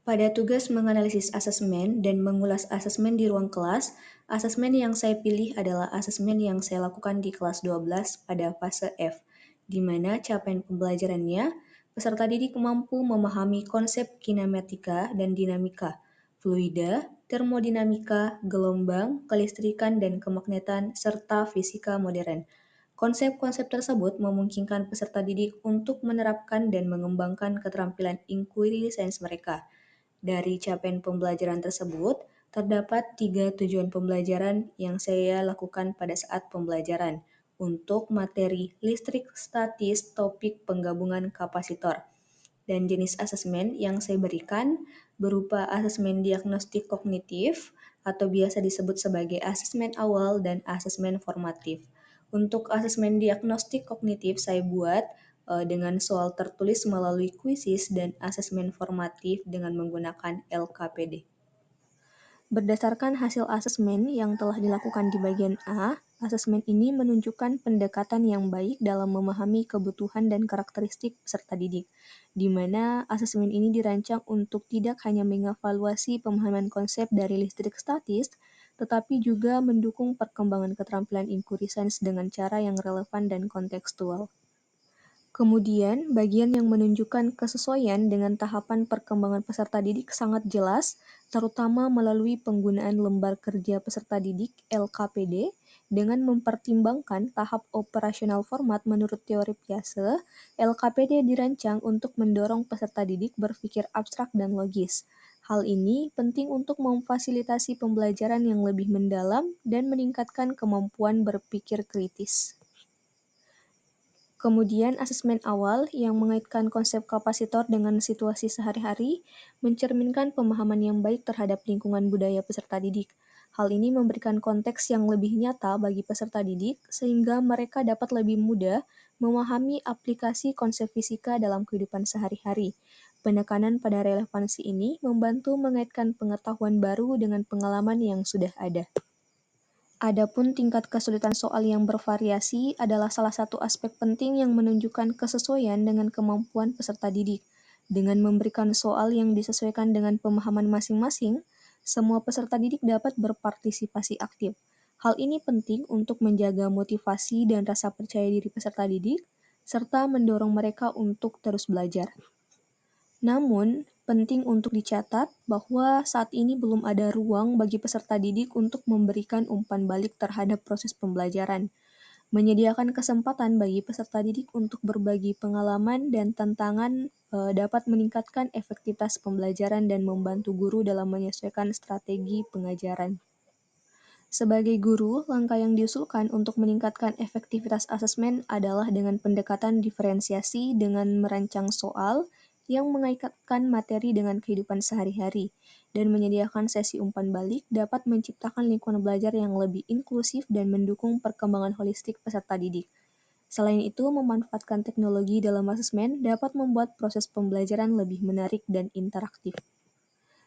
Pada tugas menganalisis asesmen dan mengulas asesmen di ruang kelas, asesmen yang saya pilih adalah asesmen yang saya lakukan di kelas 12 pada fase F, di mana capaian pembelajarannya, peserta didik mampu memahami konsep kinematika dan dinamika, fluida, termodinamika, gelombang, kelistrikan dan kemagnetan, serta fisika modern. Konsep-konsep tersebut memungkinkan peserta didik untuk menerapkan dan mengembangkan keterampilan inquiry science mereka. Dari capaian pembelajaran tersebut, terdapat 3 tujuan pembelajaran yang saya lakukan pada saat pembelajaran untuk materi listrik statis topik penggabungan kapasitor. Dan jenis asesmen yang saya berikan berupa asesmen diagnostik kognitif atau biasa disebut sebagai asesmen awal dan asesmen formatif. Untuk asesmen diagnostik kognitif saya buat dengan soal tertulis melalui kuisis dan asesmen formatif dengan menggunakan LKPD. Berdasarkan hasil asesmen yang telah dilakukan di bagian A, asesmen ini menunjukkan pendekatan yang baik dalam memahami kebutuhan dan karakteristik peserta didik, di mana asesmen ini dirancang untuk tidak hanya mengevaluasi pemahaman konsep dari listrik statis, tetapi juga mendukung perkembangan keterampilan inquiry science dengan cara yang relevan dan kontekstual. Kemudian, bagian yang menunjukkan kesesuaian dengan tahapan perkembangan peserta didik sangat jelas, terutama melalui penggunaan lembar kerja peserta didik (LKPD) dengan mempertimbangkan tahap operasional format menurut teori Piaget. LKPD dirancang untuk mendorong peserta didik berpikir abstrak dan logis. Hal ini penting untuk memfasilitasi pembelajaran yang lebih mendalam dan meningkatkan kemampuan berpikir kritis. Kemudian asesmen awal yang mengaitkan konsep kapasitor dengan situasi sehari-hari mencerminkan pemahaman yang baik terhadap lingkungan budaya peserta didik. Hal ini memberikan konteks yang lebih nyata bagi peserta didik sehingga mereka dapat lebih mudah memahami aplikasi konsep fisika dalam kehidupan sehari-hari. Penekanan pada relevansi ini membantu mengaitkan pengetahuan baru dengan pengalaman yang sudah ada. Adapun tingkat kesulitan soal yang bervariasi adalah salah satu aspek penting yang menunjukkan kesesuaian dengan kemampuan peserta didik. Dengan memberikan soal yang disesuaikan dengan pemahaman masing-masing, semua peserta didik dapat berpartisipasi aktif. Hal ini penting untuk menjaga motivasi dan rasa percaya diri peserta didik, serta mendorong mereka untuk terus belajar. Namun, penting untuk dicatat bahwa saat ini belum ada ruang bagi peserta didik untuk memberikan umpan balik terhadap proses pembelajaran. Menyediakan kesempatan bagi peserta didik untuk berbagi pengalaman dan tantangan dapat meningkatkan efektivitas pembelajaran dan membantu guru dalam menyesuaikan strategi pengajaran. Sebagai guru, langkah yang diusulkan untuk meningkatkan efektivitas asesmen adalah dengan pendekatan diferensiasi dengan merancang soal yang mengaitkan materi dengan kehidupan sehari-hari, dan menyediakan sesi umpan balik dapat menciptakan lingkungan belajar yang lebih inklusif dan mendukung perkembangan holistik peserta didik. Selain itu, memanfaatkan teknologi dalam asesmen dapat membuat proses pembelajaran lebih menarik dan interaktif.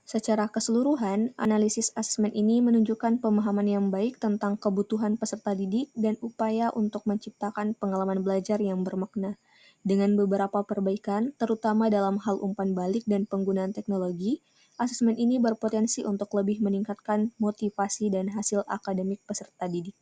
Secara keseluruhan, analisis asesmen ini menunjukkan pemahaman yang baik tentang kebutuhan peserta didik dan upaya untuk menciptakan pengalaman belajar yang bermakna. Dengan beberapa perbaikan, terutama dalam hal umpan balik dan penggunaan teknologi, asesmen ini berpotensi untuk lebih meningkatkan motivasi dan hasil akademik peserta didik.